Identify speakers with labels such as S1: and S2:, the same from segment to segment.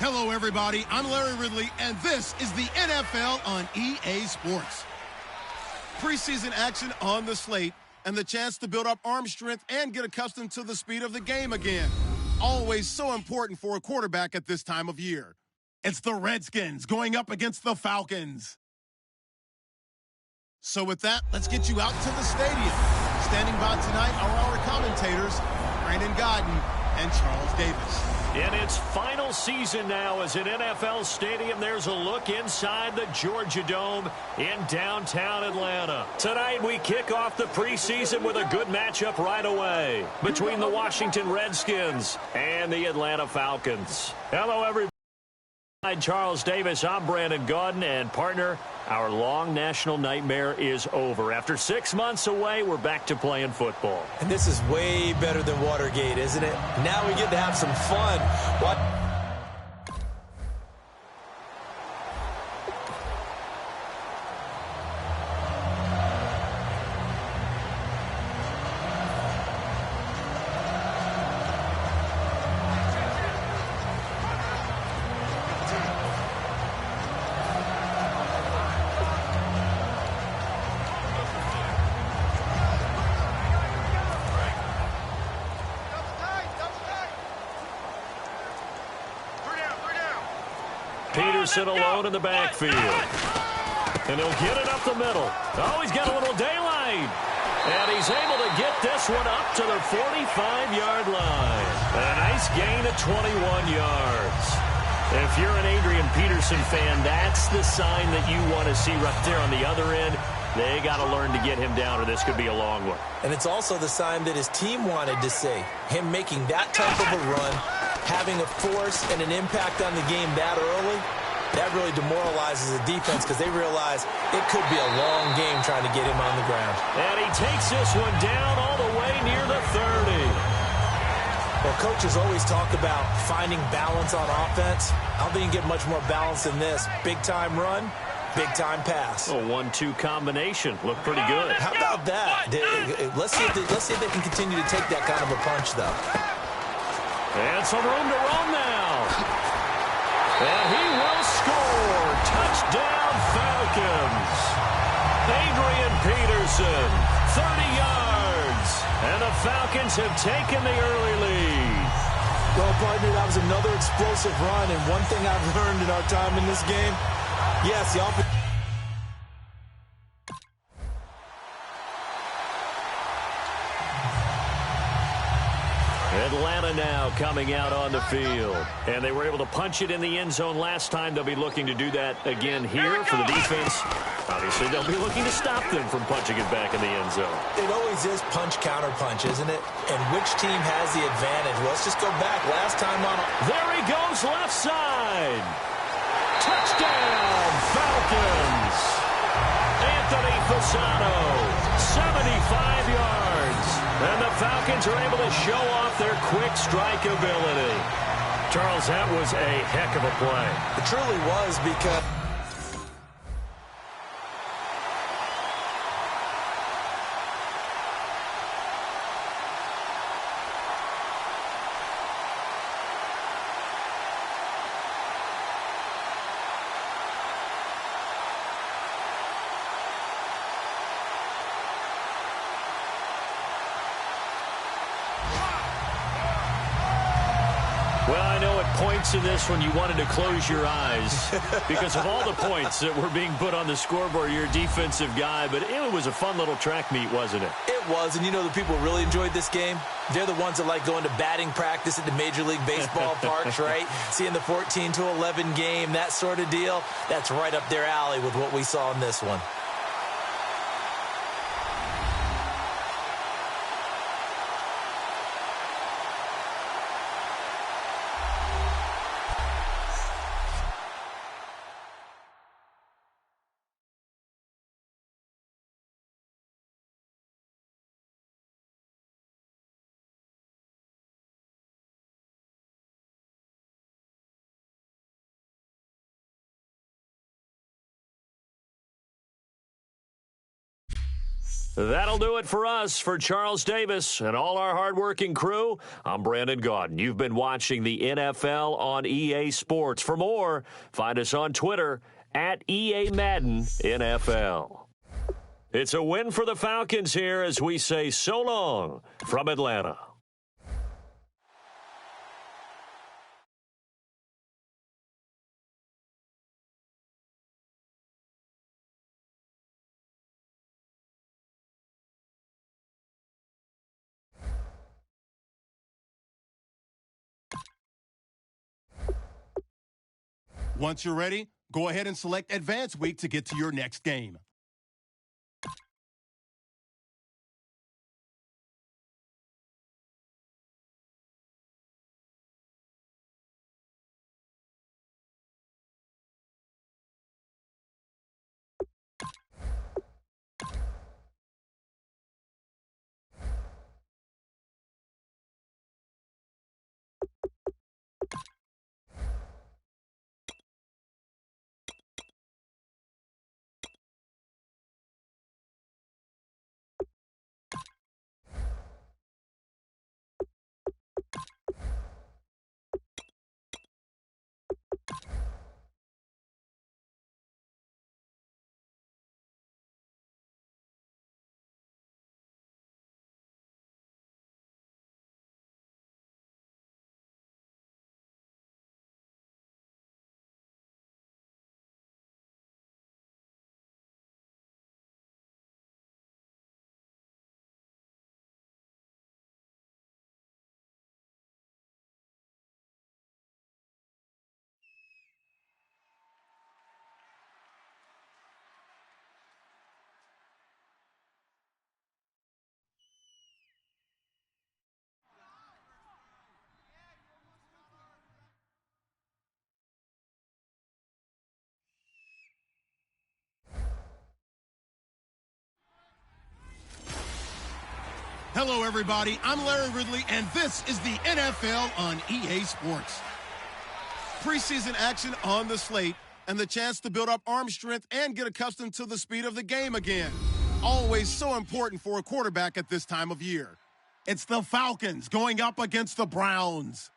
S1: Hello, everybody. I'm Larry Ridley, and this is the NFL on EA Sports. Preseason action on the slate, and the chance to build up arm strength and get accustomed to the speed of the game again. Always so important for a quarterback at this time of year. It's the Redskins going up against the Falcons. So with that, let's get you out to the stadium. Standing by tonight are our commentators, Brandon Godden and Charles Davis.
S2: In its final season now as an NFL stadium, there's a look inside the Georgia Dome in downtown Atlanta. Tonight we kick off the preseason with a good matchup right away between the Washington Redskins and the Atlanta Falcons. Hello, everybody. Charles Davis, I'm Brandon Gaudin, and partner, our long national nightmare is over. After 6 months away, we're back to playing football.
S3: And this is way better than Watergate, isn't it? Now we get to have some fun.
S2: Peterson alone in the backfield. And he'll get it up the middle. Oh, he's got a little daylight. And he's able to get this one up to the 45-yard line. A nice gain of 21 yards. If you're an Adrian Peterson fan, that's the sign that you want to see right there on the other end. They got to learn to get him down, or this could be a long one.
S3: And it's also the sign that his team wanted to see. Him making that type of a run, having a force and an impact on the game that early, that really demoralizes the defense because they realize it could be a long game trying to get him on the ground.
S2: And he takes this one down all the way near the 30.
S3: Well, coaches always talk about finding balance on offense. I don't think you can get much more balance than this. Big-time run, big-time pass.
S2: A 1-2 combination. Looked pretty good.
S3: How about that? Let's see if they can continue to take that kind of a punch, though.
S2: And some room to run now. And he will score. Touchdown, Falcons. Adrian Peterson, 30 yards. And the Falcons have taken the early lead.
S3: Well, partner, that was another explosive run. And one thing I've learned in our time in this game, yes, the offense.
S2: Atlanta now coming out on the field. And they were able to punch it in the end zone last time. They'll be looking to do that again here for the defense. Obviously, they'll be looking to stop them from punching it back in the end zone.
S3: It always is punch-counter-punch, isn't it? And which team has the advantage? Well, let's just go back. Last time on.
S2: There he goes, left side. Touchdown, Falcons. Anthony Fasano, 75 yards. And the Falcons are able to show off their quick strike ability. Charles, that was a heck of a play.
S3: It truly was because...
S2: points in this one you wanted to close your eyes because of all the points that were being put on the scoreboard. You're a defensive guy, but it was a fun little track meet, wasn't it?
S3: It was, and you know the people who really enjoyed this game? They're the ones that like going to batting practice at the Major League Baseball parks, right? Seeing the 14-11 game, that sort of deal. That's right up their alley with what we saw in this one.
S2: That'll do it for us. For Charles Davis and all our hardworking crew, I'm Brandon Gaudin. You've been watching the NFL on EA Sports. For more, find us on Twitter at EA Madden NFL. It's a win for the Falcons here as we say so long from Atlanta.
S1: Once you're ready, go ahead and select Advance Week to get to your next game. Hello, everybody. I'm Larry Ridley, and this is the NFL on EA Sports. Preseason action on the slate, and the chance to build up arm strength and get accustomed to the speed of the game again. Always so important for a quarterback at this time of year. It's the Falcons going up against the Browns.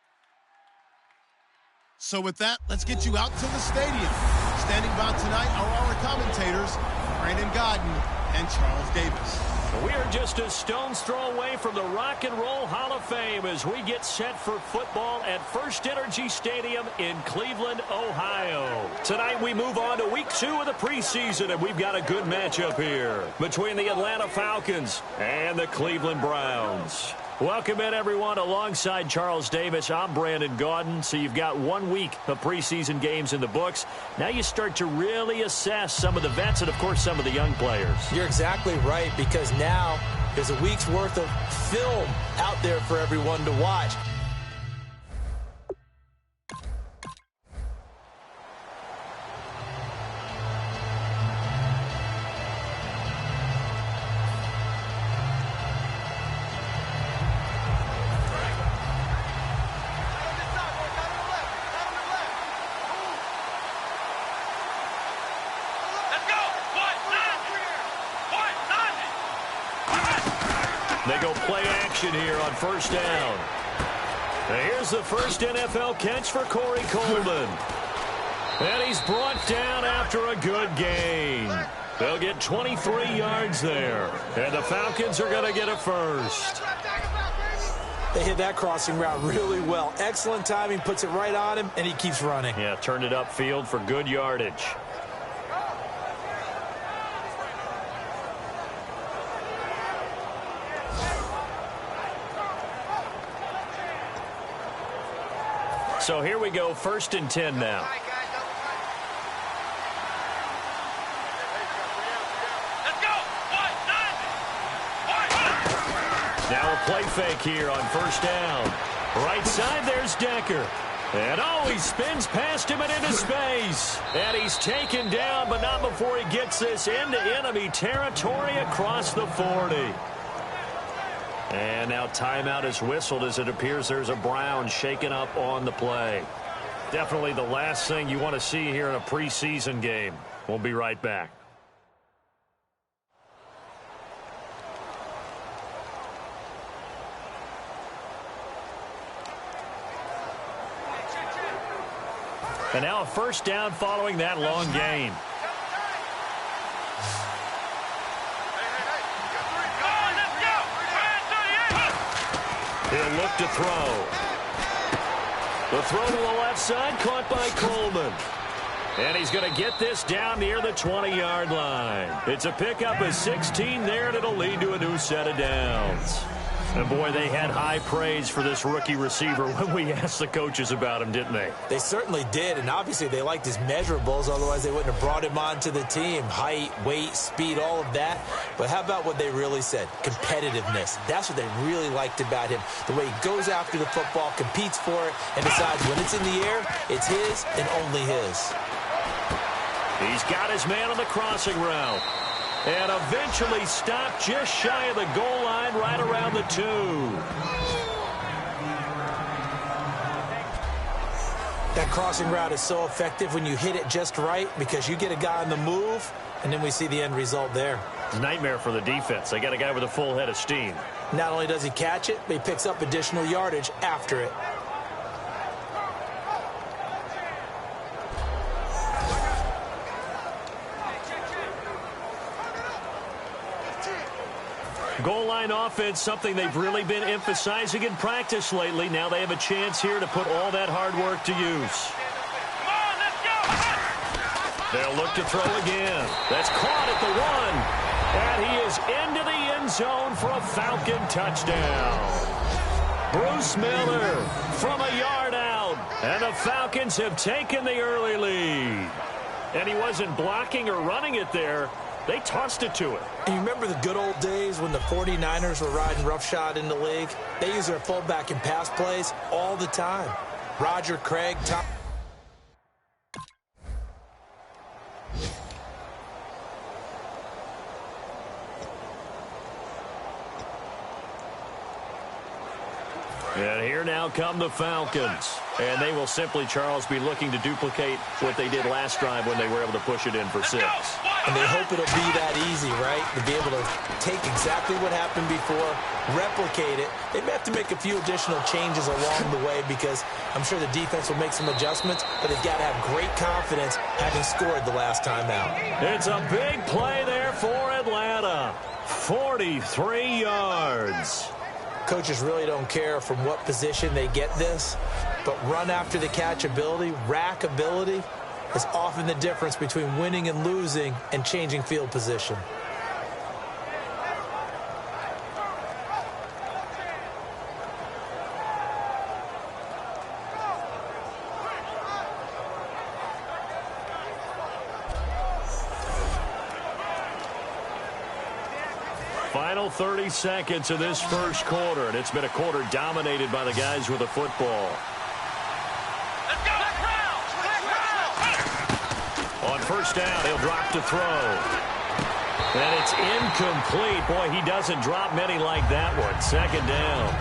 S1: So with that, let's get you out to the stadium. Standing by tonight are our commentators, Brandon Gaudin and Charles Davis.
S2: We are just a stone's throw away from the Rock and Roll Hall of Fame as we get set for football at First Energy Stadium in Cleveland, Ohio. Tonight we move on to week 2 of the preseason, and we've got a good matchup here between the Atlanta Falcons and the Cleveland Browns. Welcome in, everyone. Alongside Charles Davis, I'm Brandon Gaudin. So you've got 1 week of preseason games in the books. Now you start to really assess some of the vets and, of course, some of the young players.
S3: You're exactly right, because now there's a week's worth of film out there for everyone to watch.
S2: They go play action here on first down. Here's the first NFL catch for Corey Coleman. And he's brought down after a good gain. They'll get 23 yards there. And the Falcons are going to get a first.
S3: They hit that crossing route really well. Excellent timing, puts it right on him, and he keeps running.
S2: Yeah, turned it upfield for good yardage. So here we go, 1st and 10 now. Now a play fake here on 1st down. Right side, there's Decker. And he spins past him and into space. And he's taken down, but not before he gets this into enemy territory across the 40. And now timeout is whistled as it appears there's a Brown shaken up on the play. Definitely the last thing you want to see here in a preseason game. We'll be right back. And now a 1st down following that long gain. He'll look to throw. The throw to the left side, caught by Coleman. And he's going to get this down near the 20-yard line. It's a pickup of 16 there, and it'll lead to a new set of downs. And, boy, they had high praise for this rookie receiver when we asked the coaches about him, didn't they?
S3: They certainly did, and obviously they liked his measurables. Otherwise, they wouldn't have brought him onto the team. Height, weight, speed, all of that. But how about what they really said? Competitiveness. That's what they really liked about him. The way he goes after the football, competes for it, and decides when it's in the air, it's his and only his.
S2: He's got his man on the crossing route. And eventually stopped just shy of the goal line right around the 2.
S3: That crossing route is so effective when you hit it just right because you get a guy on the move, and then we see the end result there.
S2: Nightmare for the defense. They got a guy with a full head of steam.
S3: Not only does he catch it, but he picks up additional yardage after it.
S2: Goal line offense, something they've really been emphasizing in practice lately. Now they have a chance here to put all that hard work to use. They'll look to throw again. That's caught at the 1. And he is into the end zone for a Falcon touchdown. Bruce Miller from a yard out. And the Falcons have taken the early lead. And he wasn't blocking or running it there. They tossed it to him.
S3: And you remember the good old days when the 49ers were riding roughshod in the league? They use their fullback in pass plays all the time. Roger Craig, Tom.
S2: And here now come the Falcons. And they will simply, Charles, be looking to duplicate what they did last drive when they were able to push it in for 6.
S3: And they hope it'll be that easy, right? To be able to take exactly what happened before, replicate it. They may have to make a few additional changes along the way because I'm sure the defense will make some adjustments, but they've got to have great confidence having scored the last time out.
S2: It's a big play there for Atlanta. 43 yards.
S3: Coaches really don't care from what position they get this, but run after the catch ability, rack ability, is often the difference between winning and losing and changing field position.
S2: Final 30 seconds of this first quarter, and it's been a quarter dominated by the guys with the football. On 1st down, he'll drop to throw. And it's incomplete. Boy, he doesn't drop many like that one. 2nd down.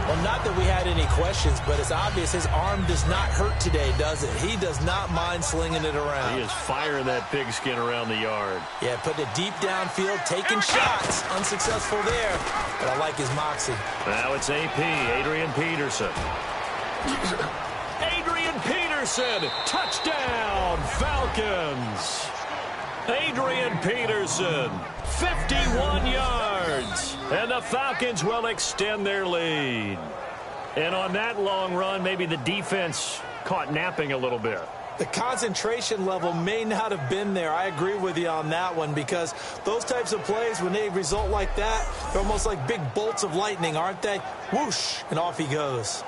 S3: Well, not that we had any questions, but it's obvious his arm does not hurt today, does it? He does not mind slinging it around.
S2: He is firing that pigskin around the yard.
S3: Yeah, putting it deep downfield, taking shots. Unsuccessful there, but I like his moxie.
S2: Now it's AP, Adrian Peterson. Adrian Peterson, touchdown, Falcons. Adrian Peterson, 51 yards. And the Falcons will extend their lead. And on that long run, maybe the defense caught napping a little bit.
S3: The concentration level may not have been there. I agree with you on that one, because those types of plays, when they result like that, they're almost like big bolts of lightning, aren't they? Whoosh, and off he goes.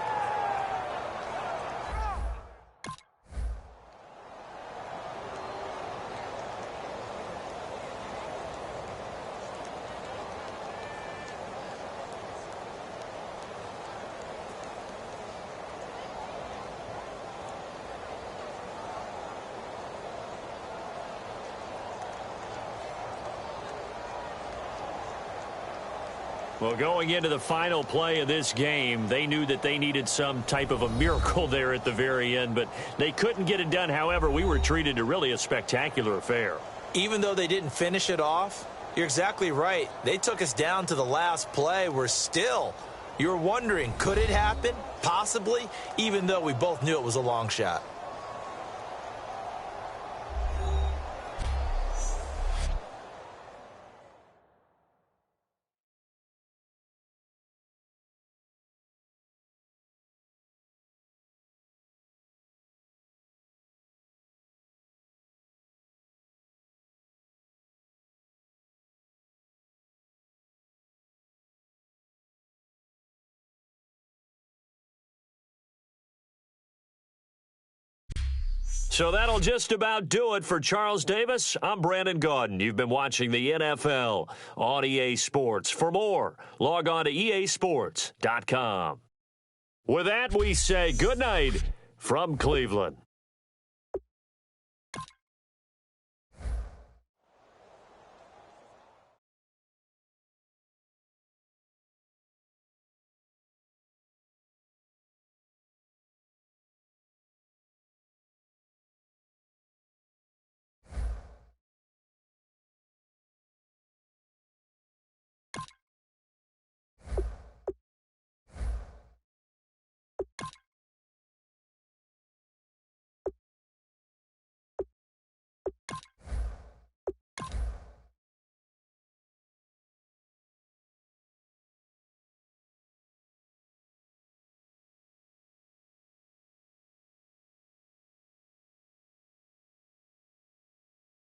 S2: Well, going into the final play of this game, they knew that they needed some type of a miracle there at the very end, but they couldn't get it done. However, we were treated to really a spectacular affair.
S3: Even though they didn't finish it off, you're exactly right. They took us down to the last play. We're still, you're wondering, could it happen? Possibly, even though we both knew it was a long shot.
S2: So that'll just about do it for Charles Davis. I'm Brandon Gaudin. You've been watching the NFL on EA Sports. For more, log on to easports.com. With that, we say good night from Cleveland.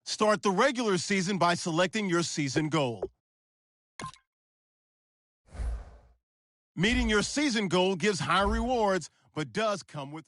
S1: Start the regular season by selecting your season goal. Meeting your season goal gives high rewards, but does come with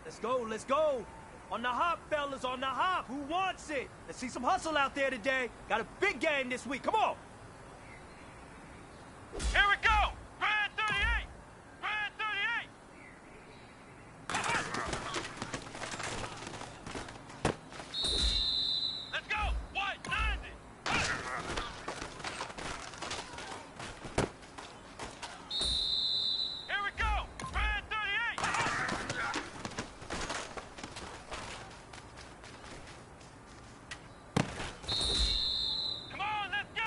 S4: Let's go, let's go. On the hop, fellas, on the hop. Who wants it? Let's see some hustle out there today. Got a big game this week. Come on. Here we go. Grand 38. Grand 38. Let's go. White 90. Here we go. Grand 38. Come on, let's go.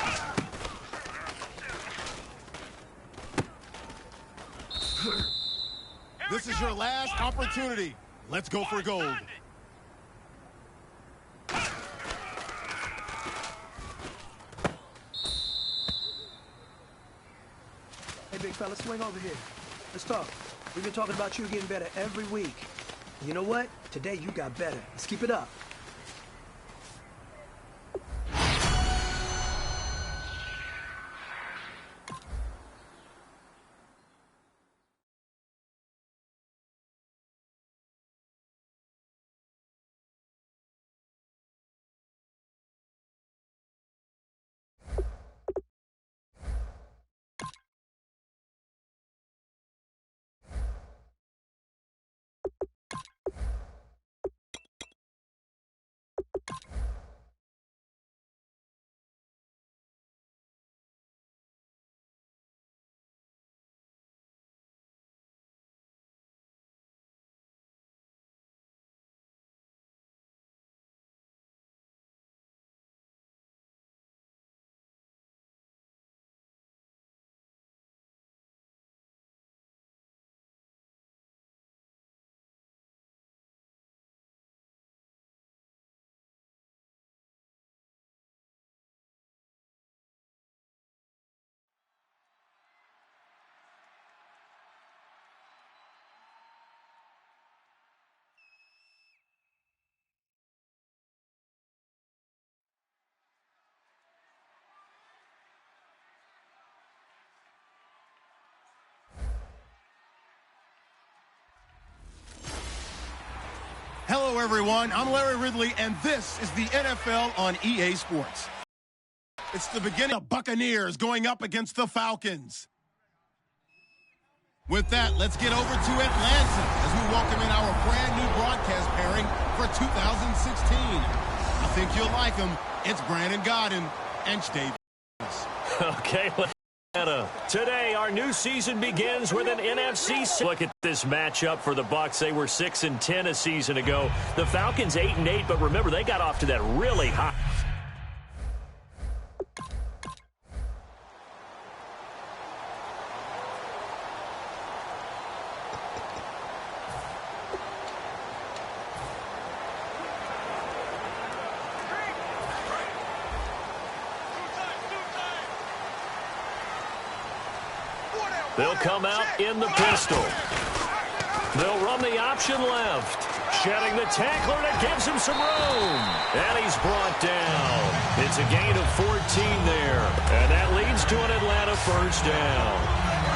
S1: This is your last opportunity. Let's go for gold.
S4: Hey, big fella, swing over here. Let's talk. We've been talking about you getting better every week. And you know what? Today you got better. Let's keep it up.
S1: Hello, everyone. I'm Larry Ridley, and this is the NFL on EA Sports. It's the beginning of Buccaneers going up against the Falcons. With that, let's get over to Atlanta as we welcome in our brand new broadcast pairing for 2016. I think you'll like them. It's Brandon Gaudin and Davis.
S2: Okay, today our new season begins with an NFC. Look at this matchup for the Bucs. They were 6-10 a season ago. The Falcons 8-8, but remember they got off to that really hot. They'll come out in the pistol. They'll run the option left. Shedding the tackler, and it gives him some room. And he's brought down. It's a gain of 14 there. And that leads to an Atlanta first down.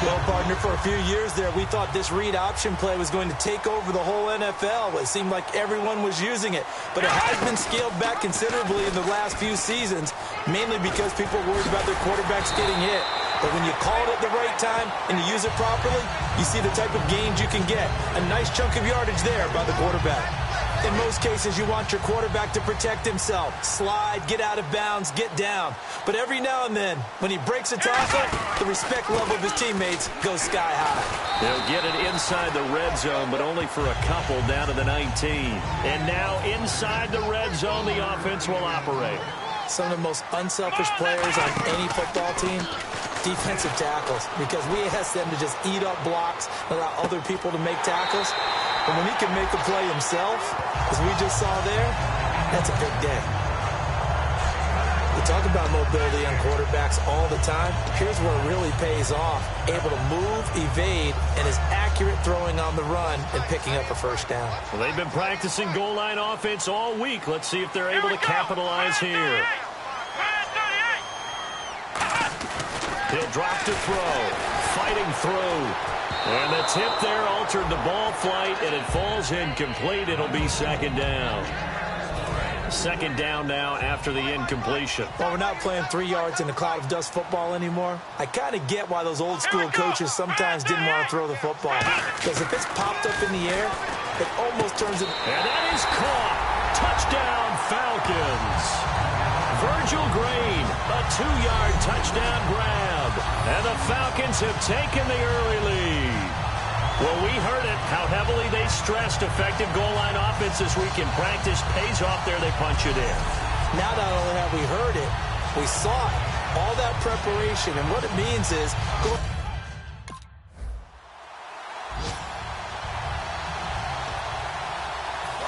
S3: Well, partner, for a few years there, we thought this read option play was going to take over the whole NFL. It seemed like everyone was using it. But it has been scaled back considerably in the last few seasons, mainly because people are worried about their quarterbacks getting hit. But when you call it at the right time and you use it properly, you see the type of gains you can get. A nice chunk of yardage there by the quarterback. In most cases, you want your quarterback to protect himself, slide, get out of bounds, get down. But every now and then, when he breaks a tackle, the respect level of his teammates goes sky high.
S2: They'll get it inside the red zone, but only for a couple down to the 19. And now inside the red zone, the offense will operate.
S3: Some of the most unselfish players on any football team, defensive tackles, because we ask them to just eat up blocks, allow other people to make tackles. But when he can make a play himself, as we just saw there, that's a big day. We talk about mobility on quarterbacks all the time. Here's where it really pays off. Able to move, evade, and is accurate throwing on the run and picking up a first down.
S2: Well, they've been practicing goal line offense all week. Let's see if they're able to capitalize here. He'll drop to throw. Fighting through. And the tip there altered the ball flight, and it falls incomplete. It'll be second down. Second down now after the incompletion.
S3: Well, we're not playing 3 yards in a cloud of dust football anymore. I kind of get why those old school coaches sometimes didn't want to throw the football. Because if it's popped up in the air, it almost turns it.
S2: And that is caught. Touchdown, Falcons. Virgil Green, a 2-yard touchdown grab. And the Falcons have taken the early lead. Well, we heard it, how heavily they stressed effective goal line offense this week in practice. Pays off there, they punch it in.
S3: Now not only have we heard it, we saw it. All that preparation, and what it means is...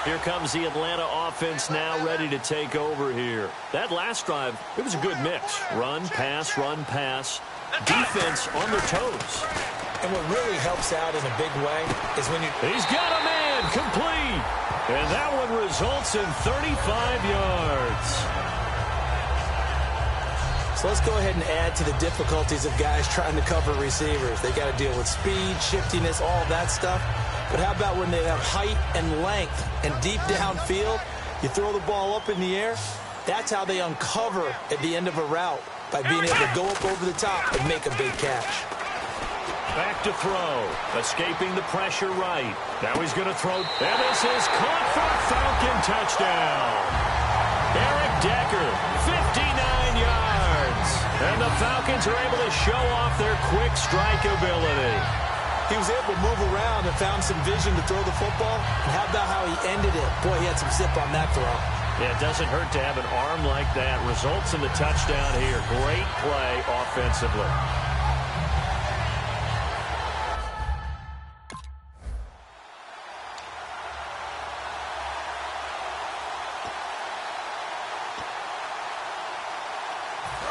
S2: Here comes the Atlanta offense now ready to take over here. That last drive, it was a good mix. Run, pass, defense on their toes.
S3: And what really helps out in a big way is when you...
S2: He's got a man, complete. And that one results in 35 yards.
S3: So let's go ahead and add to the difficulties of guys trying to cover receivers. They got to deal with speed, shiftiness, all that stuff. But how about when they have height and length and deep downfield? You throw the ball up in the air. That's how they uncover at the end of a route, by being able to go up over the top and make a big catch.
S2: Back to throw. Escaping the pressure right. Now he's going to throw. And this is caught for a Falcon touchdown. Eric Decker, 59 yards. And the Falcons are able to show off their quick strike ability.
S3: He was able to move around and found some vision to throw the football. And how about how he ended it? Boy, he had some zip on that throw.
S2: Yeah, it doesn't hurt to have an arm like that. Results in the touchdown here. Great play offensively.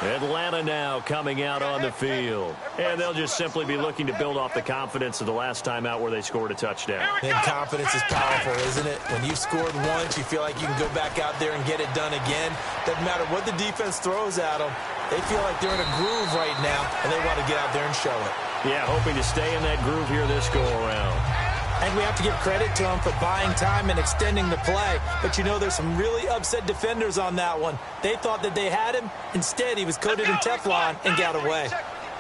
S2: Atlanta now coming out on the field. And they'll just simply be looking to build off the confidence of the last time out where they scored a touchdown.
S3: And confidence is powerful, isn't it? When you've scored once, you feel like you can go back out there and get it done again. Doesn't matter what the defense throws at them. They feel like they're in a groove right now, and they want to get out there and show it.
S2: Yeah, hoping to stay in that groove here this go-around.
S3: And we have to give credit to him for buying time and extending the play. But, you know, there's some really upset defenders on that one. They thought that they had him. Instead, he was coated in Teflon and got away.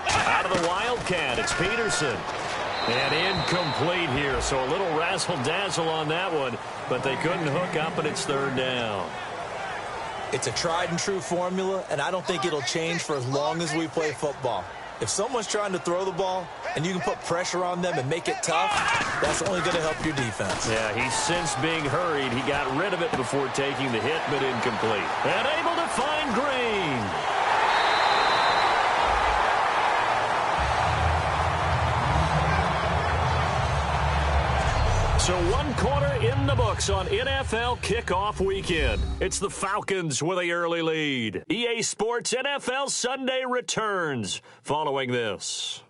S2: Out of the Wildcat, it's Peterson. And incomplete here, so a little razzle-dazzle on that one. But they couldn't hook up, and it's third down.
S3: It's a tried-and-true formula, and I don't think it'll change for as long as we play football. If someone's trying to throw the ball and you can put pressure on them and make it tough, that's only going to help your defense.
S2: Yeah, he's since being hurried. He got rid of it before taking the hit, but incomplete. And able to find Green. So 1 quarter in the books on NFL kickoff weekend. It's the Falcons with the early lead. EA Sports NFL Sunday returns following this.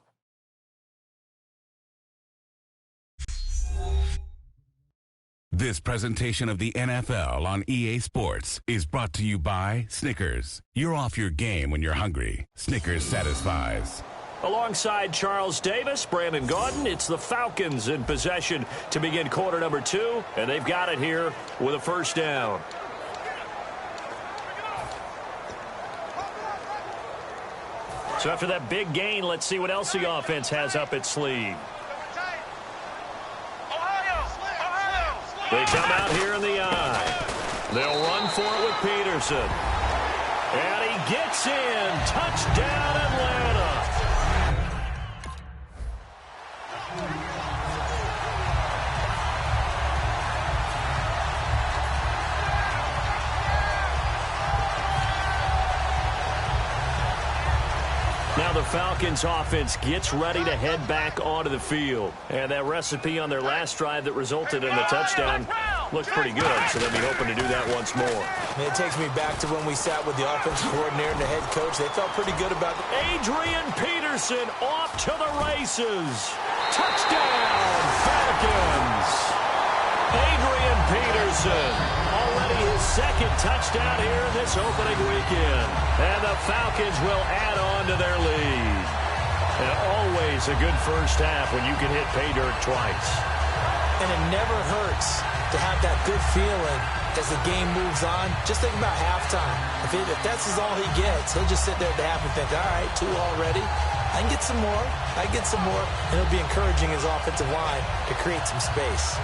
S5: This presentation of the NFL on EA Sports is brought to you by Snickers. You're off your game when you're hungry. Snickers satisfies.
S2: Alongside Charles Davis, Brandon Gaudin, it's the Falcons in possession to begin quarter number 2, and they've got it here with a first down. So after that big gain, let's see what else the offense has up its sleeve. They come out here in the eye. They'll run for it with Peterson. And he gets in. Touchdown, Atlanta. Now the Falcons offense gets ready to head back onto the field. And that recipe on their last drive that resulted in the touchdown looked pretty good, so they'll be hoping to do that once more.
S3: It takes me back to when we sat with the offensive coordinator and the head coach. They felt pretty good about it.
S2: Adrian Peterson off to the races. Touchdown, Falcons. Adrian Peterson, already his second touchdown here in this opening weekend. And the Falcons will add on to their lead. And always a good first half when you can hit pay dirt twice.
S3: And it never hurts to have that good feeling as the game moves on. Just think about halftime. If that's all he gets, he'll just sit there at the half and think, all right, 2 already. I can get some more. I can get some more. And he'll be encouraging his offensive line to create some space.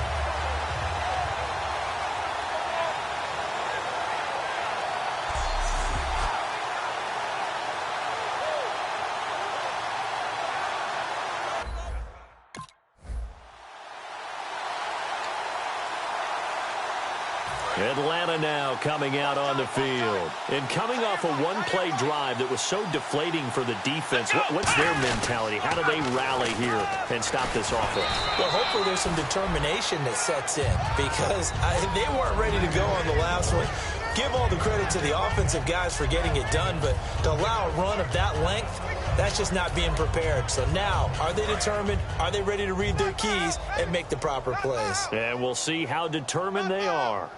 S2: Atlanta now coming out on the field. And coming off a one-play drive that was so deflating for the defense, what's their mentality? How do they rally here and stop this offense?
S3: Well, hopefully there's some determination that sets in because they weren't ready to go on the last one. Give all the credit to the offensive guys for getting it done, but to allow a run of that length, that's just not being prepared. So now, are they determined? Are they ready to read their keys and make the proper plays?
S2: And we'll see how determined they are.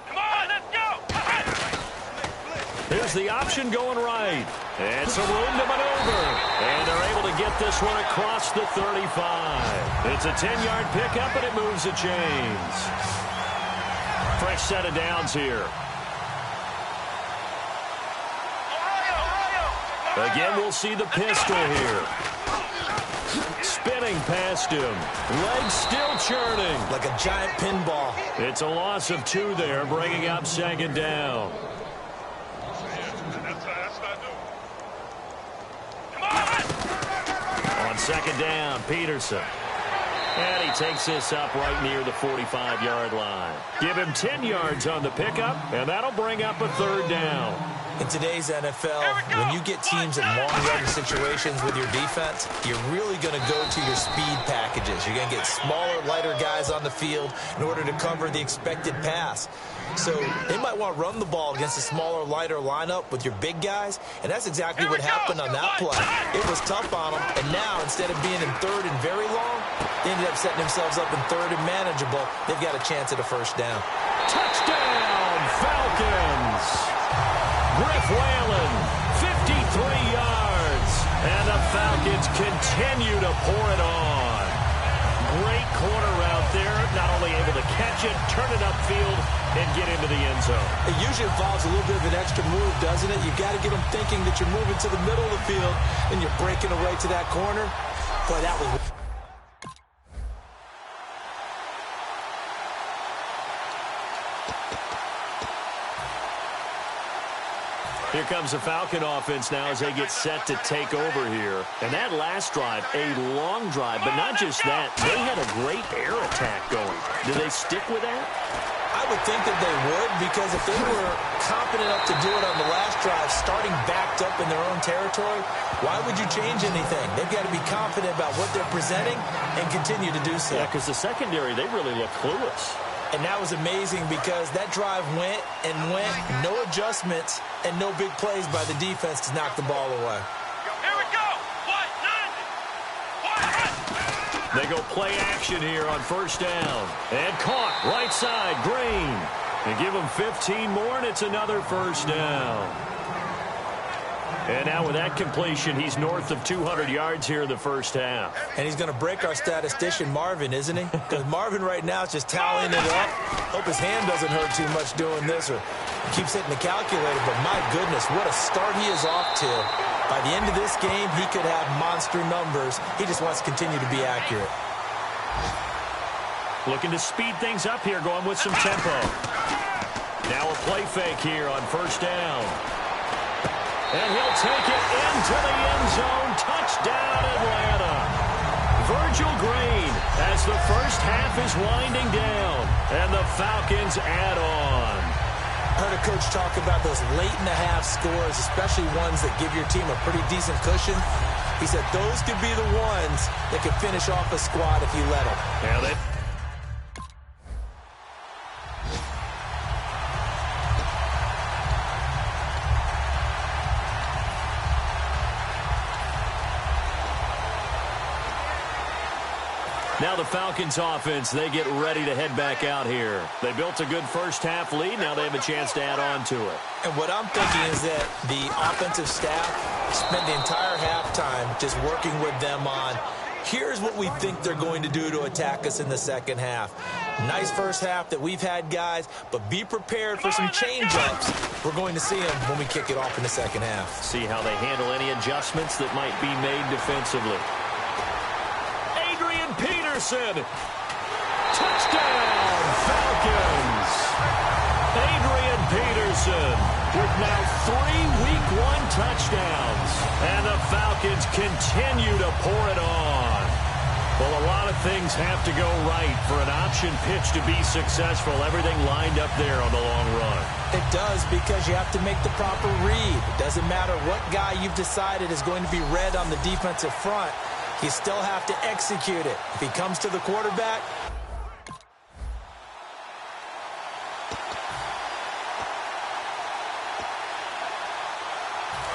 S4: Come on, let's go!
S2: Here's the option going right. And some room to maneuver. And they're able to get this one across the 35. It's a 10-yard pickup, and it moves the chains. Fresh set of downs here. Again, we'll see the pistol here. Spinning past him. Legs still churning.
S3: Like a giant pinball.
S2: It's a loss of 2 there, bringing up second down. On second down, Peterson. And he takes this up right near the 45-yard line. Give him 10 yards on the pickup, and that'll bring up a third down.
S3: In today's NFL, when you get teams in long yardage situations with your defense, you're really going to go to your speed packages. You're going to get smaller, lighter guys on the field in order to cover the expected pass. So they might want to run the ball against a smaller, lighter lineup with your big guys, and that's exactly what happened on that play. It was tough on them, and now instead of being in third and very long, they ended up setting themselves up in third and manageable. They've got a chance at a first down.
S2: Touchdown, Falcons! Griff Whalen, 53 yards, and the Falcons continue to pour it on. Great corner route there, not only able to catch it, turn it upfield, and get into the end zone.
S3: It usually involves a little bit of an extra move, doesn't it? You've got to get them thinking that you're moving to the middle of the field, and you're breaking away to that corner. Boy, that was...
S2: Here comes the Falcon offense now as they get set to take over here. And that last drive, a long drive, but not just that. They had a great air attack going. Do they stick with that?
S3: I would think that they would, because if they were confident enough to do it on the last drive, starting backed up in their own territory, why would you change anything? They've got to be confident about what they're presenting and continue to do so.
S2: Yeah, because the secondary, they really look clueless.
S3: And that was amazing because that drive went and went, no adjustments and no big plays by the defense to knock the ball away.
S4: Here we go!
S2: They go play action here on first down. And caught right side, Green. And give them 15 more, and it's another first down. And now with that completion, he's north of 200 yards here in the first half.
S3: And he's going to break our statistician, Marvin, isn't he? Because Marvin right now is just tallying it up. Hope his hand doesn't hurt too much doing this, or keeps hitting the calculator. But my goodness, what a start he is off to. By the end of this game, he could have monster numbers. He just wants to continue to be accurate.
S2: Looking to speed things up here, going with some tempo. Now a play fake here on first down. And he'll take it into the end zone. Touchdown, Atlanta. Virgil Green as the first half is winding down. And the Falcons add on.
S3: I heard a coach talk about those late-in-the-half scores, especially ones that give your team a pretty decent cushion. He said those could be the ones that could finish off a squad if you let them.
S2: Yeah, Now the Falcons offense, they get ready to head back out here. They built a good first half lead. Now they have a chance to add on to it.
S3: And what I'm thinking is that the offensive staff spent the entire halftime just working with them on, here's what we think they're going to do to attack us in the second half. Nice first half that we've had, guys, but be prepared for some change-ups. We're going to see them when we kick it off in the second half.
S2: See how they handle any adjustments that might be made defensively. Peterson. Touchdown, Falcons. Adrian Peterson with now 3 Week 1 touchdowns. And the Falcons continue to pour it on. Well, a lot of things have to go right for an option pitch to be successful. Everything lined up there on the long run.
S3: It does, because you have to make the proper read. It doesn't matter what guy you've decided is going to be read on the defensive front. You still have to execute it. If he comes to the quarterback,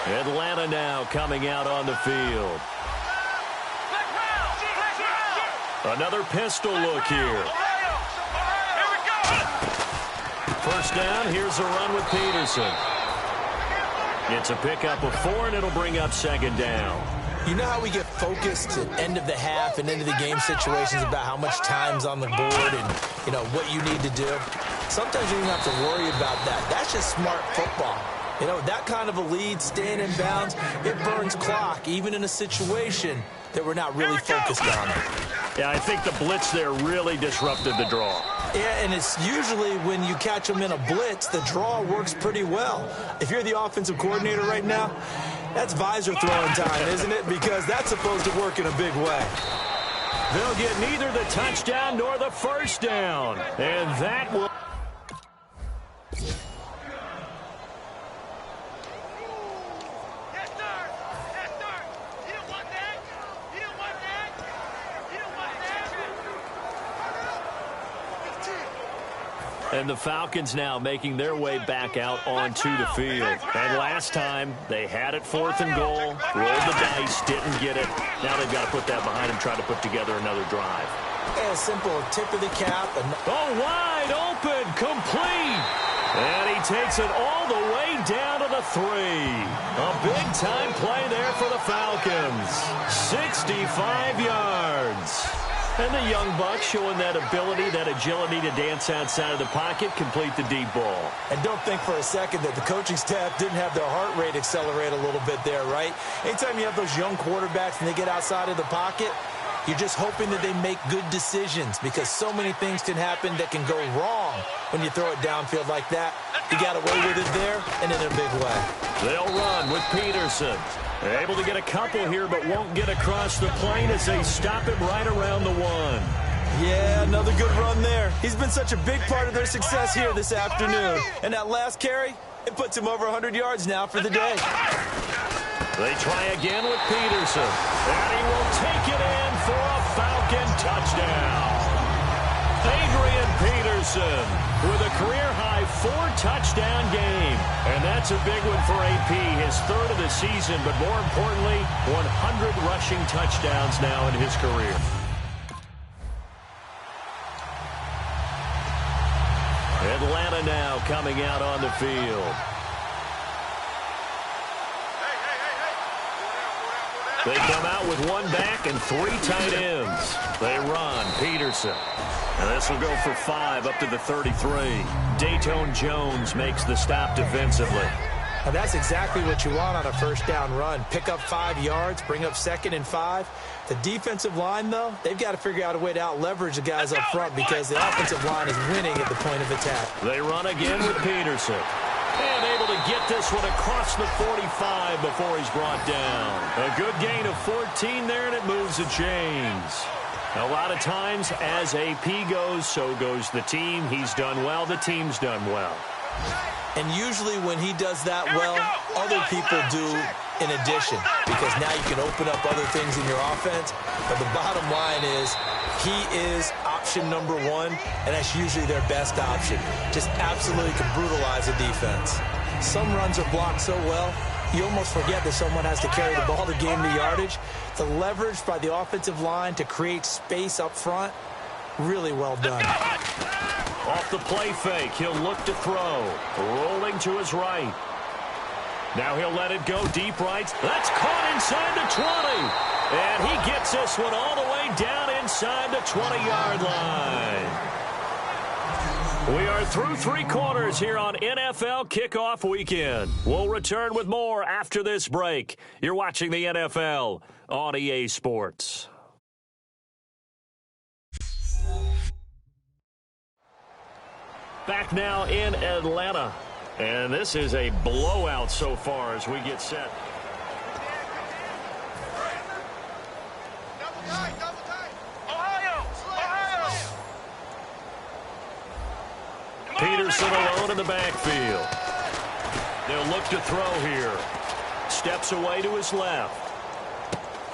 S2: Atlanta now coming out on the field. Another pistol look here. First down, here's a run with Peterson. It's a pickup of 4, and it'll bring up second down.
S3: you know how we get focused at end of the half and into the game situations about how much time's on the board and, you know, what you need to do? Sometimes you don't have to worry about that. That's just smart football. You know, that kind of a lead, staying in bounds, it burns clock, even in a situation that we're not really focused on.
S2: Yeah, I think the blitz there really disrupted the draw.
S3: Yeah, and it's usually when you catch them in a blitz, the draw works pretty well. If you're the offensive coordinator right now, that's visor throwing time, isn't it? Because that's supposed to work in a big way.
S2: They'll get neither the touchdown nor the first down. And that will... And the Falcons now making their way back out onto the field. And last time, they had it 4th and goal, rolled the dice, didn't get it. Now they've got to put that behind and try to put together another drive.
S3: Yeah, simple tip of the cap.
S2: Oh, wide open, complete. And he takes it all the way down to the 3. A big-time play there for the Falcons. 65 yards. And the young buck showing that ability, that agility to dance outside of the pocket, complete the deep ball.
S3: And don't think for a second that the coaching staff didn't have their heart rate accelerate a little bit there, right? Anytime you have those young quarterbacks and they get outside of the pocket, you're just hoping that they make good decisions, because so many things can happen that can go wrong when you throw it downfield like that. You got away with it there and in a big way.
S2: They'll run with Peterson. Able to get a couple here, but won't get across the plane as they stop him right around the 1.
S3: Yeah, another good run there. He's been such a big part of their success here this afternoon. And that last carry, it puts him over 100 yards now for the day.
S2: They try again with Peterson. And he will take it in for a Falcon touchdown. Adrian Peterson with a career-high 4-touchdown game. And that's a big one for AP, his 3rd of the season, but more importantly, 100 rushing touchdowns now in his career. Atlanta now coming out on the field. They come out with 1 back and 3 tight ends. They run, Peterson. And this will go for 5 up to the 33. Dayton Jones makes the stop defensively.
S3: And that's exactly what you want on a first down run. Pick up 5 yards, bring up 2nd and 5. The defensive line, though, they've got to figure out a way to out-leverage the guys up front, because the offensive line is winning at the point of attack.
S2: They run again with Peterson. And able to get this one across the 45 before he's brought down. A good gain of 14 there, and it moves the chains. A lot of times, as AP goes, so goes the team. He's done well, the team's done well.
S3: And usually when he does that well, other people do in addition, because now you can open up other things in your offense. But the bottom line is, he is option number 1, and that's usually their best option. Just absolutely can brutalize a defense. Some runs are blocked so well, you almost forget that someone has to carry the ball to gain the yardage. The leverage by the offensive line to create space up front, really well done.
S2: Off the play fake, he'll look to throw. Rolling to his right. Now he'll let it go deep right. That's caught inside the 20. And he gets this one all the way down inside the 20-yard line. We are through 3 quarters here on NFL Kickoff Weekend. We'll return with more after this break. You're watching the NFL on EA Sports. Back now in Atlanta. And this is a blowout so far as we get set. Peterson alone in the backfield. They'll look to throw here. Steps away to his left.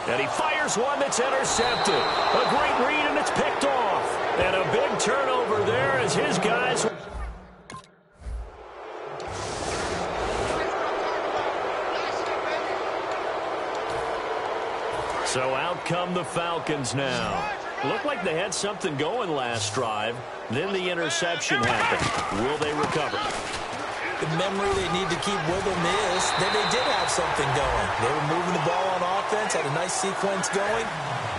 S2: And he fires one that's intercepted. A great read, and it's picked off. And a big turnover there as his guys... So out come the Falcons now. Looked like they had something going last drive. Then the interception happened. Will they recover?
S3: The memory they need to keep with them is that they did have something going. They were moving the ball on offense, had a nice sequence going.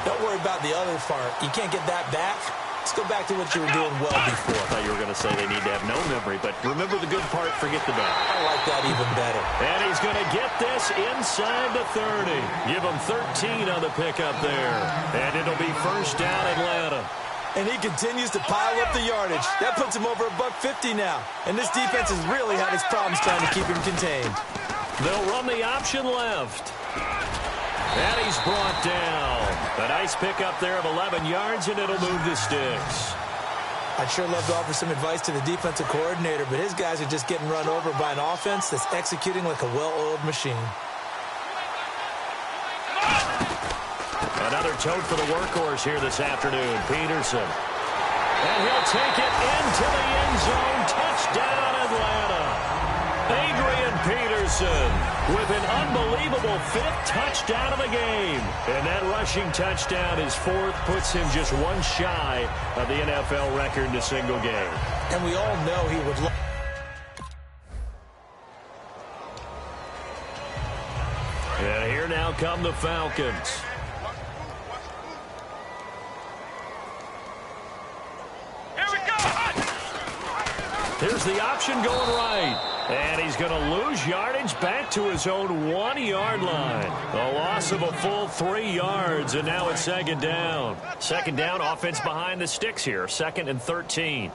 S3: Don't worry about the other part. You can't get that back. Let's go back to what you were doing well before.
S2: I thought you were going to say they need to have no memory, but remember the good part, forget the bad.
S3: I like that even better.
S2: And he's going to get this inside the 30. Give him 13 on the pickup there. And it'll be first down Atlanta.
S3: And he continues to pile up the yardage. That puts him over $150 now. And this defense has really had its problems trying to keep him contained.
S2: They'll run the option left. And he's brought down. A nice pickup there of 11 yards, and it'll move the sticks.
S3: I'd sure love to offer some advice to the defensive coordinator, but his guys are just getting run over by an offense that's executing like a well-oiled machine.
S2: Another tote for the workhorse here this afternoon, Peterson. And he'll take it into the end zone. Touchdown, Atlanta. Adrian Peterson with an unbelievable 5th touchdown of the game. And that rushing touchdown, his 4th, puts him just one shy of the NFL record in a single game.
S3: And we all know he would
S2: And here now come the Falcons. Here's the option going right. And he's going to lose yardage back to his own 1-yard line. A loss of a full 3 yards, and now it's second down. Second down, offense behind the sticks here. 2nd and 13.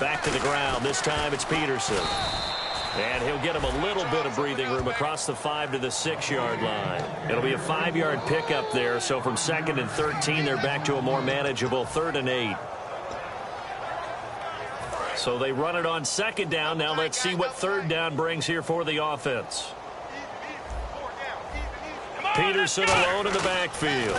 S2: Back to the ground. This time it's Peterson. And he'll get him a little bit of breathing room across the 5 to the 6-yard line. It'll be a 5-yard pickup there, so from 2nd and 13, they're back to a more manageable 3rd and 8. So they run it on 2nd down. Now let's see what 3rd down brings here for the offense. Peterson alone in the backfield.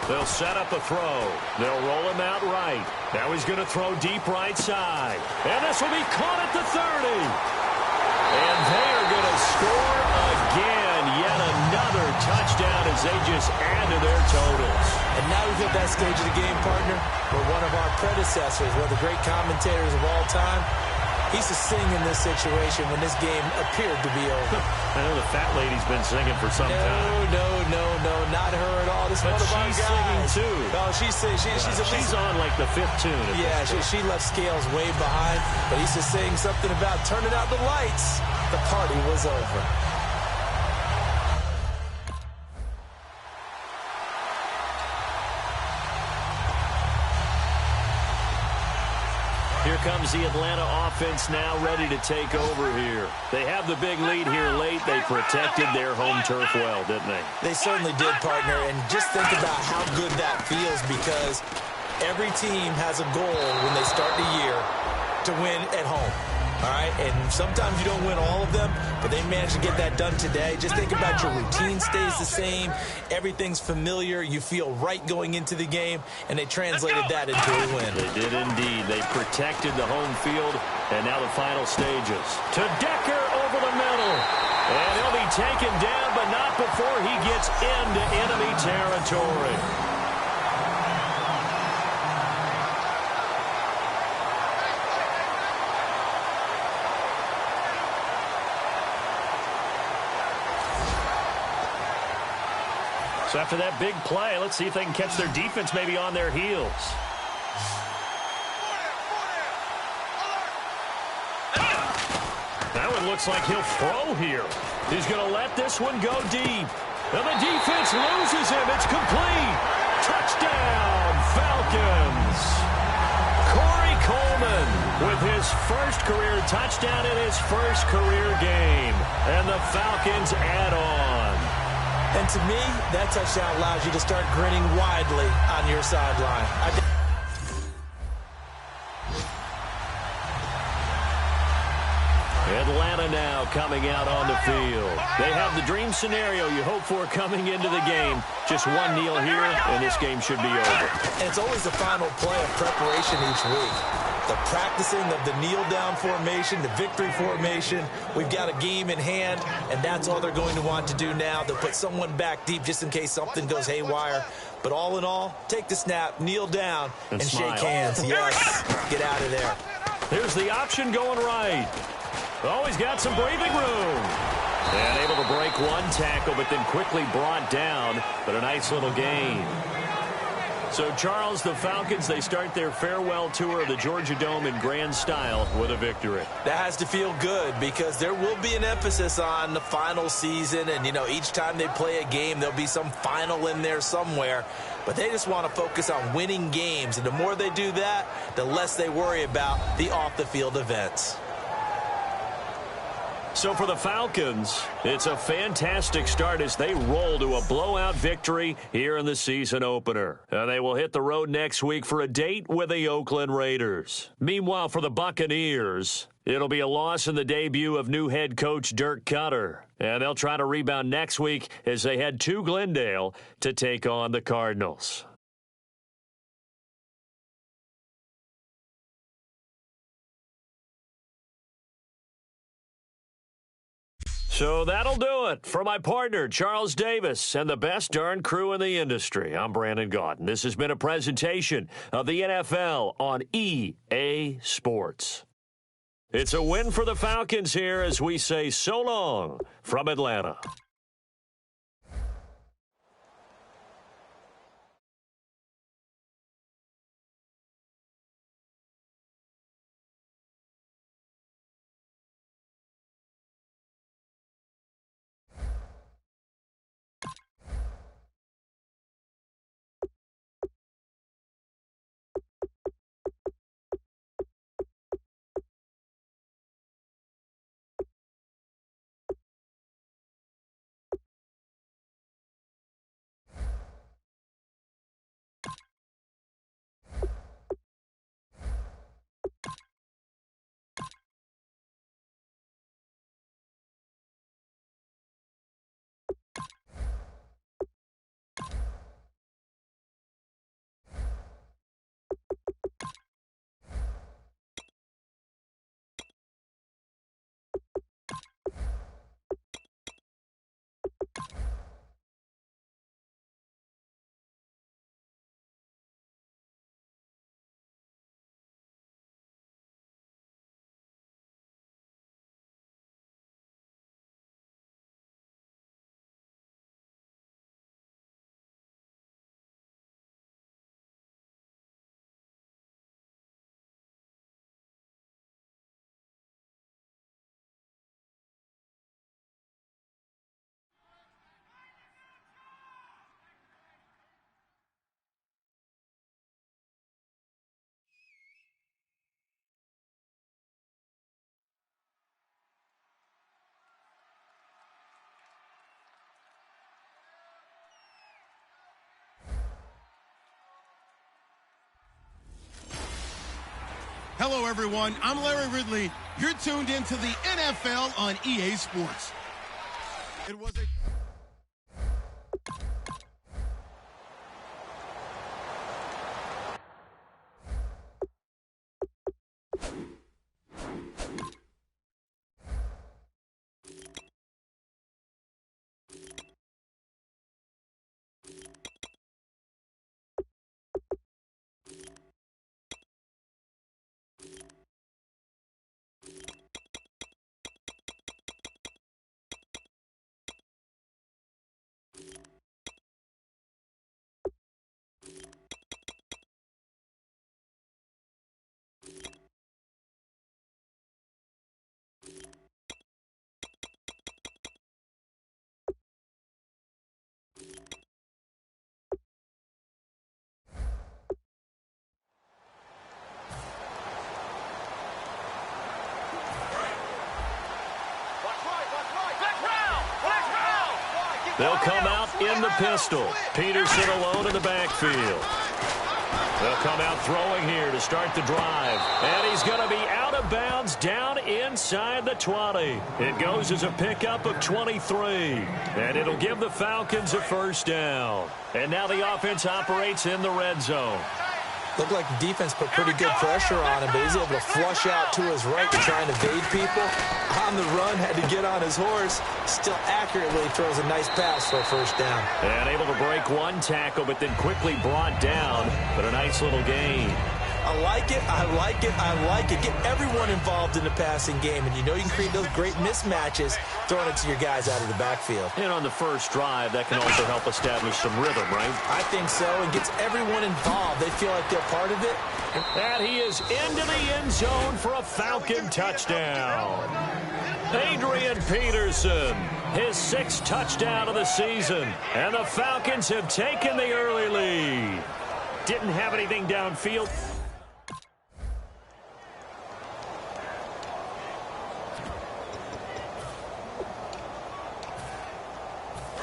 S2: They'll set up a throw. They'll roll him out right. Now he's going to throw deep right side. And this will be caught at the 30. And they are going to score again. Yet another touchdown as they just add to their totals.
S3: And now we've hit that stage of the game, partner, where one of our predecessors, one of the great commentators of all time, he used to sing in this situation when this game appeared to be over.
S2: I know the fat lady's been singing for some time.
S3: No, not her at all. This is one of our guys.
S2: She's singing too.
S3: Oh, she's
S2: on like the 5th tune.
S3: Yeah, she left Scales way behind, but he used to sing something about turning out the lights. The party was over.
S2: Here comes the Atlanta offense now ready to take over here. They have the big lead here late. They protected their home turf well, didn't they?
S3: They certainly did, partner. And just think about how good that feels, because every team has a goal when they start the year to win at home. All right, and sometimes you don't win all of them, but they managed to get that done today. Just think about your routine stays the same. Everything's familiar. You feel right going into the game, and they translated that into a win.
S2: They did indeed. They protected the home field, and now the final stages. To Decker over the middle. And he'll be taken down, but not before he gets into enemy territory. So after that big play, let's see if they can catch their defense maybe on their heels. That one looks like he'll throw here. He's going to let this one go deep. And the defense loses him. It's complete. Touchdown, Falcons. Corey Coleman with his first career touchdown in his first career game. And the Falcons add on.
S3: And to me, that touchdown allows you to start grinning widely on your sideline.
S2: now coming out on the field. They have the dream scenario you hope for coming into the game. Just one kneel here, and this game should be over.
S3: And it's always the final play of preparation each week. The practicing of the kneel-down formation, the victory formation. We've got a game in hand, and that's all they're going to want to do now. They'll put someone back deep just in case something goes haywire. But all in all, take the snap, kneel down, and shake hands. Yes, get out of there.
S2: Here's the option going right. Oh, he's got some breathing room. And able to break one tackle, but then quickly brought down. But a nice little gain. So, Charles, the Falcons, they start their farewell tour of the Georgia Dome in grand style with a victory.
S3: That has to feel good because there will be an emphasis on the final season. And, you know, each time they play a game, there'll be some final in there somewhere. But they just want to focus on winning games. And the more they do that, the less they worry about the off-the-field events.
S2: So for the Falcons, it's a fantastic start as they roll to a blowout victory here in the season opener. And they will hit the road next week for a date with the Oakland Raiders. Meanwhile, for the Buccaneers, it'll be a loss in the debut of new head coach Dirk Koetter. And they'll try to rebound next week as they head to Glendale to take on the Cardinals. So that'll do it for my partner, Charles Davis, and the best darn crew in the industry. I'm Brandon Gaudin. This has been a presentation of the NFL on EA Sports. It's a win for the Falcons here as we say so long from Atlanta.
S1: Hello, everyone. I'm Larry Ridley. You're tuned into the NFL on EA Sports. It was a...
S2: They'll come out in the pistol. Peterson alone in the backfield. They'll come out throwing here to start the drive. And he's going to be out of bounds down inside the 20. It goes as a pickup of 23. And it'll give the Falcons a first down. And now the offense operates in the red zone.
S3: Looked like the defense put pretty good pressure on him, but he's able to flush out to his right to try and evade people. On the run, had to get on his horse. Still accurately throws a nice pass for a first down.
S2: And able to break one tackle, but then quickly brought down. But a nice little gain.
S3: I like it, I like it, I like it. Get everyone involved in the passing game, and you know you can create those great mismatches throwing it to your guys out of the backfield.
S2: And on the first drive, that can also help establish some rhythm, right?
S3: I think so. It gets everyone involved. They feel like they're part of it.
S2: And he is into the end zone for a Falcon touchdown. Adrian Peterson, his 6th touchdown of the season. And the Falcons have taken the early lead. Didn't have anything downfield.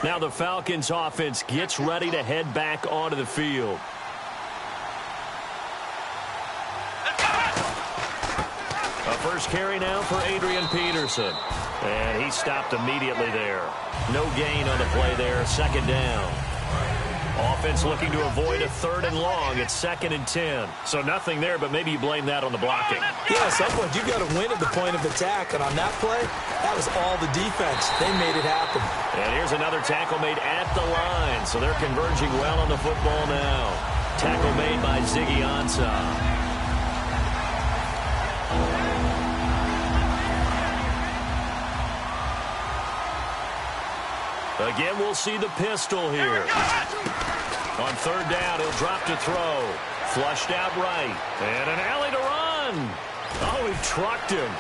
S2: Now the Falcons offense gets ready to head back onto the field. A first carry now for Adrian Peterson. And he stopped immediately there. No gain on the play there. Second down. Offense looking to avoid a 3rd and long. It's 2nd and 10. So nothing there, but maybe you blame that on the blocking.
S3: Yeah, at some point you've got to win at the point of attack. And on that play, that was all the defense. They made it happen.
S2: And here's another tackle made at the line. So they're converging well on the football now. Tackle made by Ziggy Ansah. Again, we'll see the pistol here. On 3rd down, he'll drop to throw. Flushed out right. And an alley to run. Oh, he trucked him.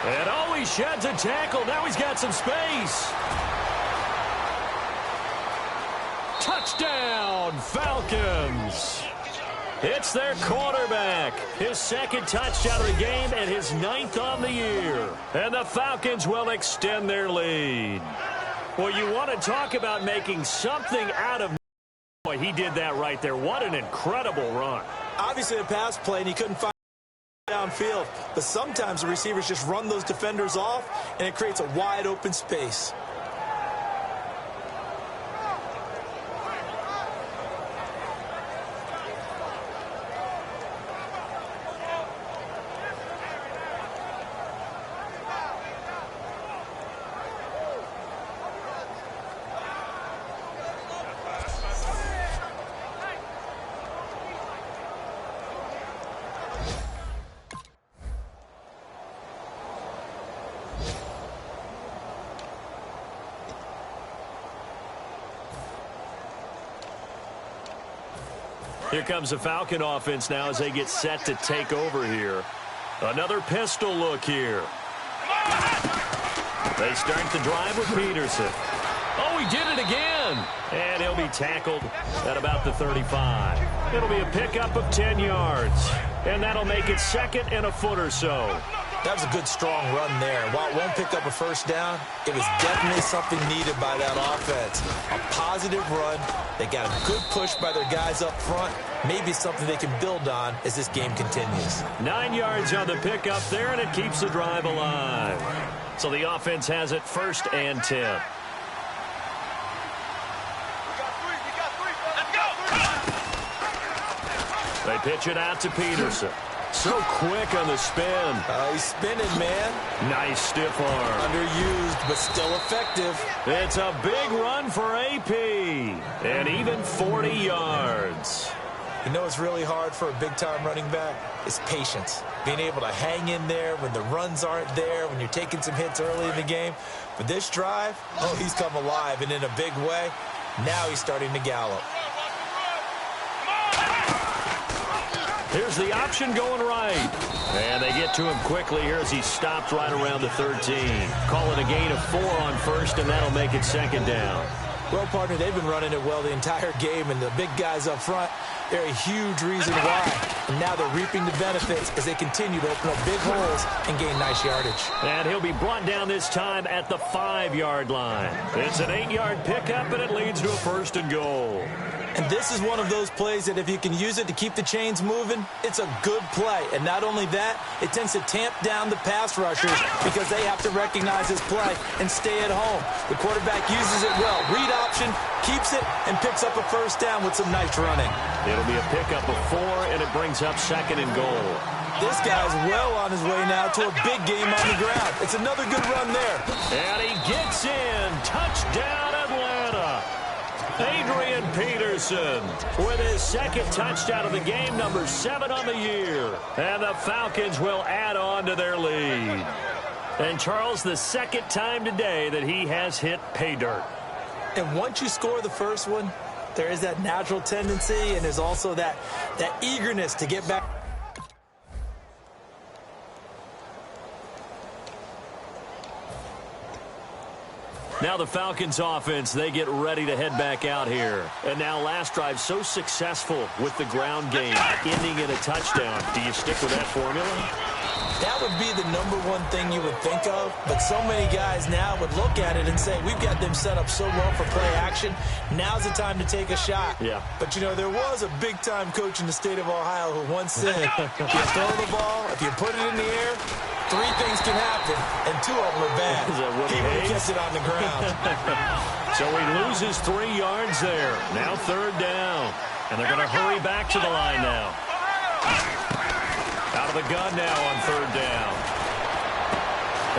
S2: And oh, he sheds a tackle. Now he's got some space. Touchdown, Falcons. It's their quarterback. His 2nd touchdown of the game and his 9th on the year. And the Falcons will extend their lead. Well, you want to talk about making something out of... Boy, he did that right there. What an incredible run.
S3: Obviously a pass play, and he couldn't find downfield. But sometimes the receivers just run those defenders off, and it creates a wide open space.
S2: Here comes the Falcon offense now as they get set to take over here. Another pistol look here. They start the drive with Peterson. Oh, he did it again. And he'll be tackled at about the 35. It'll be a pickup of 10 yards. And that'll make it 2nd and a foot or so.
S3: That was a good, strong run there. While it won't pick up a first down, it was definitely something needed by that offense. A positive run. They got a good push by their guys up front. Maybe something they can build on as this game continues.
S2: 9 yards on the pickup there, and it keeps the drive alive. So the offense has it 1st and 10. They pitch it out to Peterson. So quick on the spin.
S3: He's spinning, man.
S2: Nice stiff arm.
S3: Underused, but still effective.
S2: It's a big run for AP. And even 40 yards.
S3: You know what's really hard for a big-time running back? It's patience. Being able to hang in there when the runs aren't there, when you're taking some hits early in the game. But this drive, oh, he's come alive and in a big way. Now he's starting to gallop.
S2: Here's the option going right. And they get to him quickly here as he stopped right around the 13. Call it a gain of 4 on 1st, and that'll make it 2nd down.
S3: Well, partner, they've been running it well the entire game, and the big guys up front, they're a huge reason why. And now they're reaping the benefits as they continue to open up big holes and gain nice yardage.
S2: And he'll be brought down this time at the 5-yard line. It's an 8-yard pickup, and it leads to a 1st and goal.
S3: And this is one of those plays that if you can use it to keep the chains moving, it's a good play. And not only that, it tends to tamp down the pass rushers because they have to recognize this play and stay at home. The quarterback uses it well. Read option, keeps it, and picks up a first down with some nice running.
S2: It'll be a pickup of 4, and it brings up 2nd and goal.
S3: This guy's well on his way now to a big game on the ground. It's another good run there.
S2: And he gets in. Touchdown, Atlanta. Adrian Peterson with his 2nd touchdown of the game, number 7 on the year. And the Falcons will add on to their lead. And Charles, the 2nd time today that he has hit pay dirt.
S3: And once you score the first one, there is that natural tendency, and there's also that eagerness to get back.
S2: Now the Falcons offense, they get ready to head back out here. And now last drive so successful with the ground game, ending in a touchdown. Do you stick with that formula?
S3: That would be the #1 thing you would think of, but so many guys now would look at it and say, we've got them set up so well for play action. Now's the time to take a shot.
S2: Yeah.
S3: But, you know, there was a big-time coach in the state of Ohio who once said, if you throw the ball, if you put it in the air, 3 things can happen, and 2 of them are bad. He would have kept it on the ground.
S2: So he loses 3 yards there. Now 3rd down. And they're going to hurry back to the line now. Out of the gun now on 3rd down.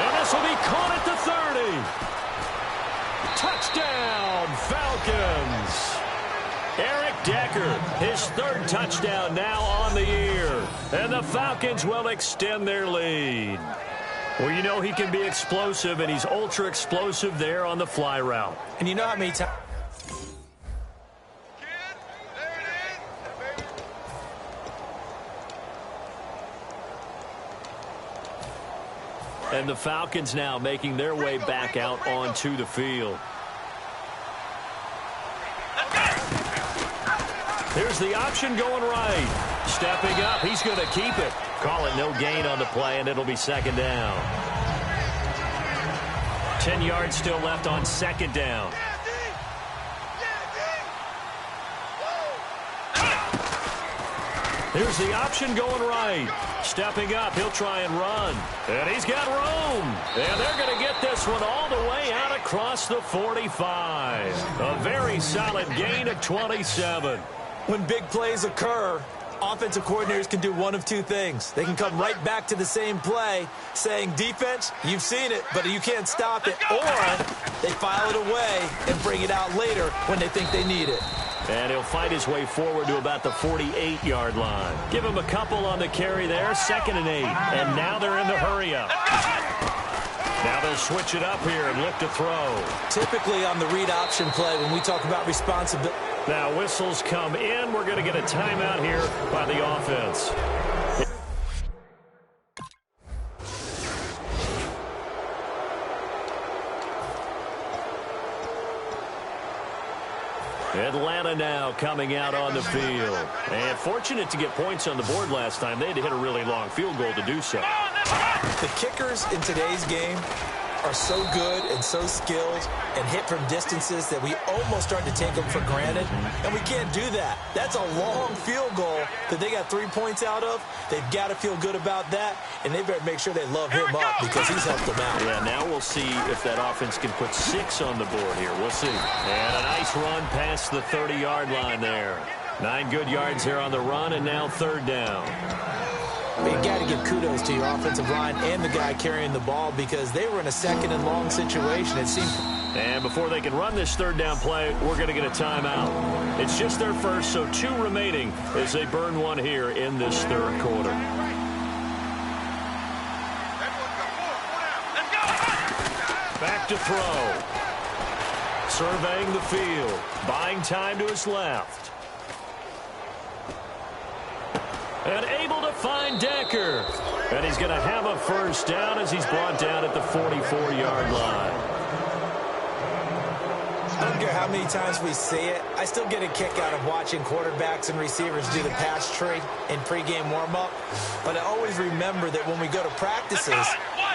S2: And this will be caught at the 30. Touchdown, Falcons. Eric Decker, his 3rd touchdown now on the year. And the Falcons will extend their lead. Well, you know he can be explosive, and he's ultra-explosive there on the fly route.
S3: And you know how many times...
S2: And the Falcons now making their way back out onto the field. Here's the option going right. Stepping up, he's going to keep it. Call it no gain on the play, and it'll be 2nd down. 10 yards still left on 2nd down. Here's the option going right. Stepping up, he'll try and run. And he's got room. And they're going to get this one all the way out across the 45. A very solid gain of 27.
S3: When big plays occur, offensive coordinators can do one of 2 things. They can come right back to the same play saying, defense, you've seen it, but you can't stop it. Or they file it away and bring it out later when they think they need it.
S2: And he'll fight his way forward to about the 48-yard line. Give him a couple on the carry there, 2nd and 8. And now they're in the hurry-up. Now they'll switch it up here and look to throw.
S3: Typically on the read option play, when we talk about responsibility.
S2: Now whistles come in. We're going to get a timeout here by the offense. Atlanta now coming out on the field. And fortunate to get points on the board last time. They had to hit a really long field goal to do so.
S3: The kickers in today's game are so good and so skilled and hit from distances that we almost start to take them for granted. And we can't do that. That's a long field goal that they got 3 points out of. They've got to feel good about that, and they better make sure they love him up because he's helped them out.
S2: Yeah, now we'll see if that offense can put 6 on the board here. We'll see. And a nice run past the 30-yard line there. 9 good yards there on the run, and now 3rd down.
S3: But you got to give kudos to your offensive line and the guy carrying the ball because they were in a 2nd and long situation. It seemed.
S2: And before they can run this 3rd down play, we're going to get a timeout. It's just their first, so 2 remaining as they burn 1 here in this 3rd quarter. Back to throw. Surveying the field. Buying time to his left. And able to find Decker. And he's going to have a first down as he's brought down at the 44-yard line.
S3: I don't care how many times we see it. I still get a kick out of watching quarterbacks and receivers do the pass tree in pregame warm-up. But I always remember that when we go to practices,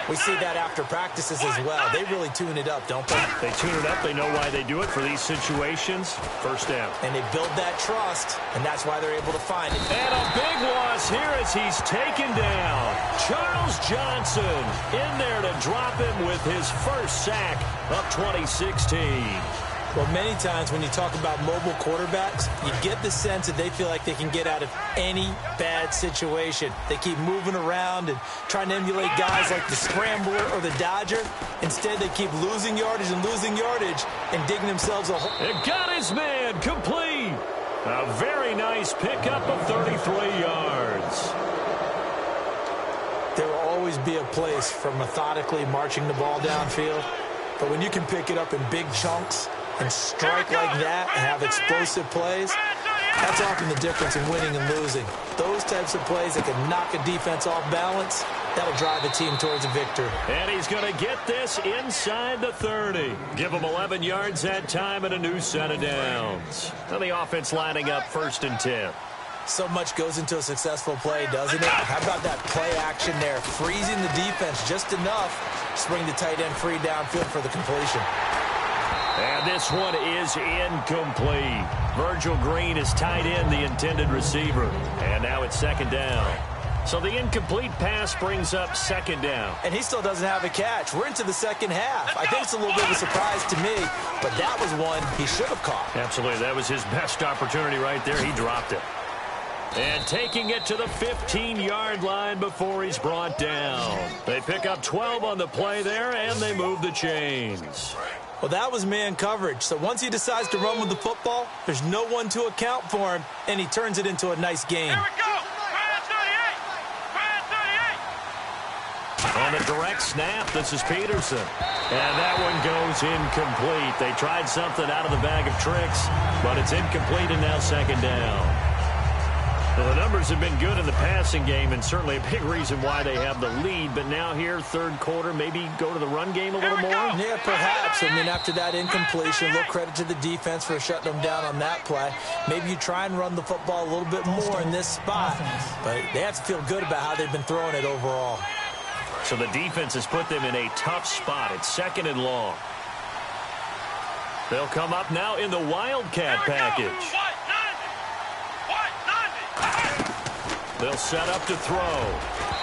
S3: We see that after practices as well. They really tune it up, don't they?
S2: They tune it up. They know why they do it for these situations. First down.
S3: And they build that trust, and that's why they're able to find it.
S2: And a big loss here as he's taken down. Charles Johnson in there to drop him with his first sack of 2016.
S3: Well, many times when you talk about mobile quarterbacks, you get the sense that they feel like they can get out of any bad situation. They keep moving around and trying to emulate guys like the Scrambler or the Dodger. Instead, they keep losing yardage and digging themselves a hole.
S2: It got his man complete. A very nice pickup of 33 yards.
S3: There will always be a place for methodically marching the ball downfield. But when you can pick it up in big chunks and strike like that and have explosive plays, that's often the difference in winning and losing. Those types of plays that can knock a defense off balance, that'll drive a team towards a victory.
S2: And he's going to get this inside the 30. Give him 11 yards that time and a new set of downs. And the offense lining up 1st and 10.
S3: So much goes into a successful play, doesn't it? How about that play action there? Freezing the defense just enough to bring the tight end free downfield for the completion.
S2: And this one is incomplete. Virgil Green is tied in, the intended receiver. And now it's 2nd down. So the incomplete pass brings up 2nd down.
S3: And he still doesn't have a catch. We're into the second half. I think it's a little bit of a surprise to me, but that was one he should have caught.
S2: Absolutely. That was his best opportunity right there. He dropped it. And taking it to the 15-yard line before he's brought down. They pick up 12 on the play there, and they move the chains.
S3: Well, that was man coverage. So once he decides to run with the football, there's no one to account for him, and he turns it into a nice game.
S6: Here we go.
S2: On the direct snap, this is Peterson. And that one goes incomplete. They tried something out of the bag of tricks, but it's incomplete and now 2nd down. Well, the numbers have been good in the passing game, and certainly a big reason why they have the lead. But now here, 3rd quarter, maybe go to the run game a little more?
S3: Yeah, perhaps. I mean, after that incompletion, a little credit to the defense for shutting them down on that play. Maybe you try and run the football a little bit more in this spot. But they have to feel good about how they've been throwing it overall.
S2: So the defense has put them in a tough spot. It's 2nd and long. They'll come up now in the Wildcat package. They'll set up to throw.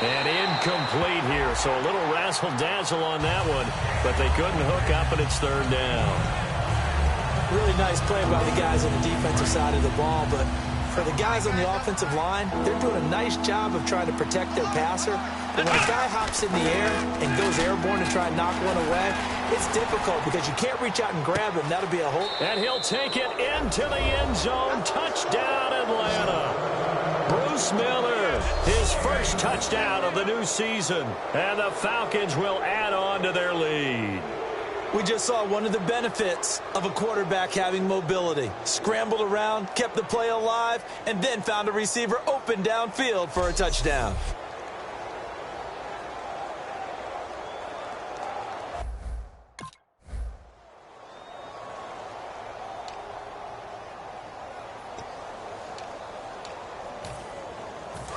S2: And incomplete here. So a little razzle-dazzle on that one. But they couldn't hook up, and it's 3rd down.
S3: Really nice play by the guys on the defensive side of the ball. But for the guys on the offensive line, they're doing a nice job of trying to protect their passer. But when a guy hops in the air and goes airborne to try and knock one away, it's difficult because you can't reach out and grab him. That'll be a hole.
S2: And he'll take it into the end zone. Touchdown, Atlanta. Bruce Miller, his first touchdown of the new season. And the Falcons will add on to their lead.
S3: We just saw one of the benefits of a quarterback having mobility. Scrambled around, kept the play alive, and then found a receiver open downfield for a touchdown.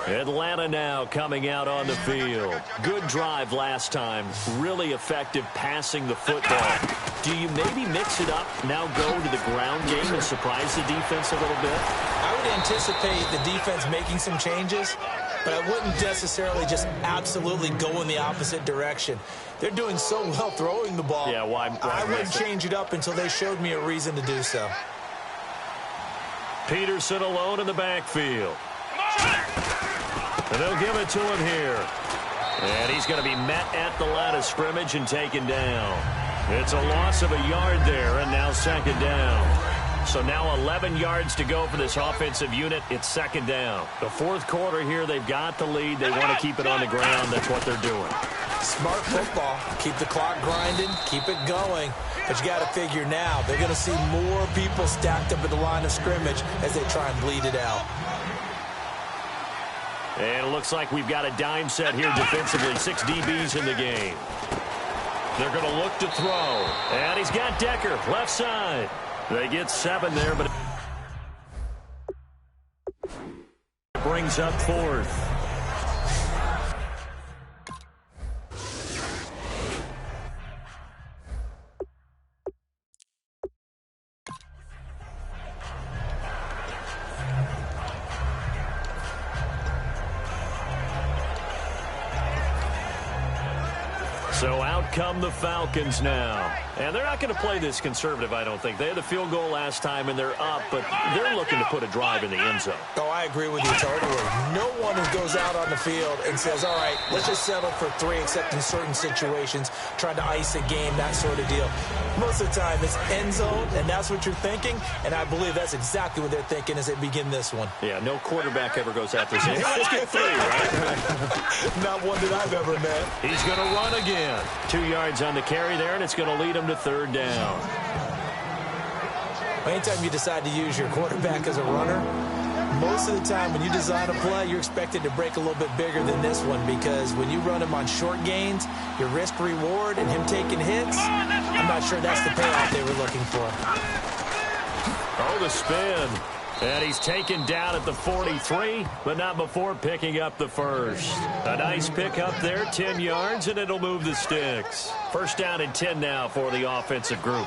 S2: Atlanta now coming out on the field. Good drive last time. Really effective passing the football. Do you maybe mix it up, now go to the ground game and surprise the defense a little bit?
S3: I would anticipate the defense making some changes, but I wouldn't necessarily just absolutely go in the opposite direction. They're doing so well throwing the ball.
S2: Yeah, why
S3: I wouldn't change it up until they showed me a reason to do so.
S2: Peterson alone in the backfield. And they'll give it to him here. And he's going to be met at the line of scrimmage and taken down. It's a loss of a yard there, and now 2nd down. So now 11 yards to go for this offensive unit. It's 2nd down. The 4th quarter here, they've got the lead. They want to keep it on the ground. That's what they're doing.
S3: Smart football. Keep the clock grinding. Keep it going. But you got to figure now, they're going to see more people stacked up at the line of scrimmage as they try and bleed it out.
S2: And it looks like we've got a dime set here defensively. 6 DBs in the game. They're going to look to throw. And he's got Decker, left side. They get 7 there, but it brings up 4th. So out come the Falcons now. And they're not going to play this conservative, I don't think. They had the field goal last time, and they're up, but they're looking to put a drive in the end zone.
S3: Oh, I agree with you totally. No one who goes out on the field and says, all right, let's just settle for 3, except in certain situations, trying to ice a game, that sort of deal. Most of the time, it's end zone, and that's what you're thinking, and I believe that's exactly what they're thinking as they begin this one.
S2: Yeah, no quarterback ever goes out there saying, hey, let's get 3, right?
S3: Not one that I've ever met.
S2: He's going to run again. 2 yards on the carry there, and it's going to lead him to 3rd down.
S3: Anytime you decide to use your quarterback as a runner, most of the time when you design a play, you're expected to break a little bit bigger than this one, because when you run him on short gains, your risk-reward and him taking hits, I'm not sure that's the payoff they were looking for.
S2: Oh, the spin. And he's taken down at the 43, but not before picking up the first. A nice pick up there, 10 yards, and it'll move the sticks. 1st down and 10 now for the offensive group.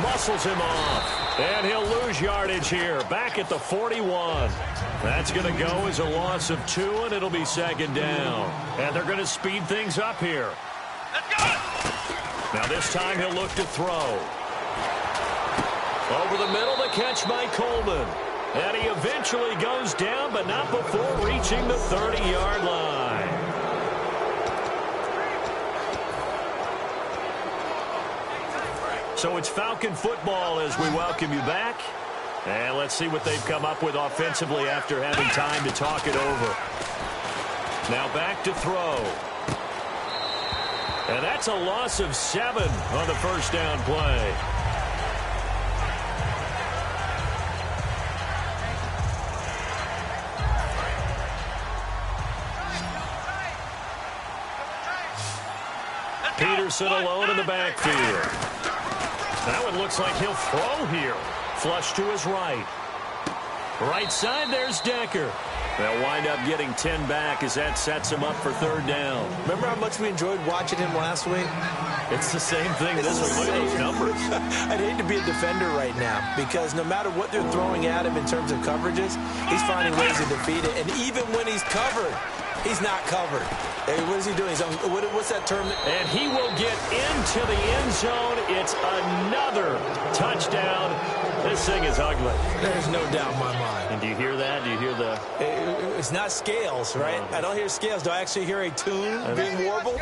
S2: Muscles him off, and he'll lose yardage here. Back at the 41. That's going to go as a loss of 2, and it'll be 2nd down. And they're going to speed things up here. Let's go! Now this time he'll look to throw. Over the middle, the catch by Coleman. And he eventually goes down, but not before reaching the 30-yard line. So it's Falcon football as we welcome you back. And let's see what they've come up with offensively after having time to talk it over. Now back to throw. And that's a loss of 7 on the 1st down play. Peterson alone in the backfield. That one looks like he'll throw here. Flush to his right. Right side, there's Decker. They'll wind up getting 10 back as that sets him up for 3rd down.
S3: Remember how much we enjoyed watching him last week?
S2: It's the same thing this week. Look at those numbers.
S3: I'd hate to be a defender right now, because no matter what they're throwing at him in terms of coverages, he's finding ways to defeat it. And even when he's covered, he's not covered. Hey, what is he doing? What's that term?
S2: And he will get into the end zone. It's another touchdown. This thing is ugly.
S3: There's no doubt in my mind.
S2: And do you hear that? Do you hear the...
S3: It's not scales, right? I don't hear scales. Do I actually hear a tune being warbled?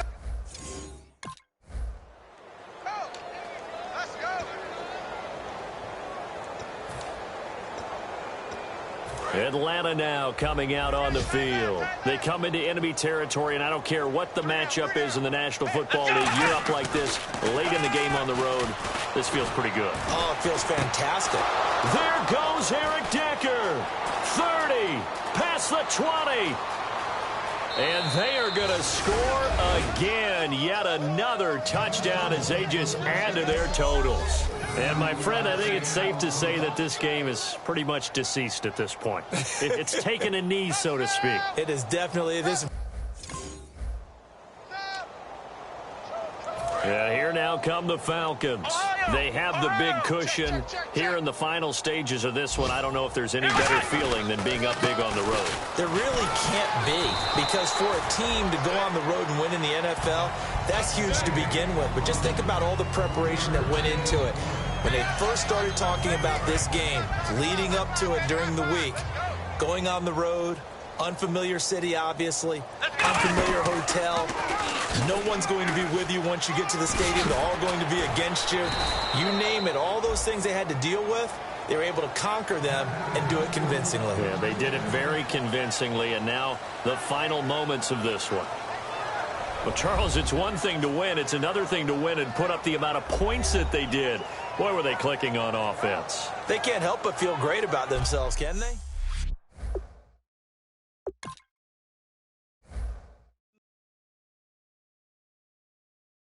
S2: Atlanta now coming out on the field. They come into enemy territory, and I don't care what the matchup is in the National Football League. You're up like this late in the game on the road. This feels pretty good.
S3: Oh, it feels fantastic.
S2: There goes Eric Decker. 30, past the 20. And they are going to score again. Yet another touchdown as they just add to their totals. And, my friend, I think it's safe to say that this game is pretty much deceased at this point. It's taken a knee, so to speak.
S3: It is definitely this.
S2: And here now come the Falcons. They have the big cushion. Here in the final stages of this one, I don't know if there's any better feeling than being up big on the road.
S3: There really can't be, because for a team to go on the road and win in the NFL, that's huge to begin with. But just think about all the preparation that went into it. When they first started talking about this game, leading up to it during the week, going on the road, unfamiliar city, obviously, unfamiliar hotel. No one's going to be with you once you get to the stadium. They're all going to be against you. You name it, all those things they had to deal with, they were able to conquer them and do it convincingly.
S2: Yeah, they did it very convincingly, and now the final moments of this one. Well, Charles, it's one thing to win. It's another thing to win and put up the amount of points that they did. Boy, were they clicking on offense.
S3: They can't help but feel great about themselves, can they?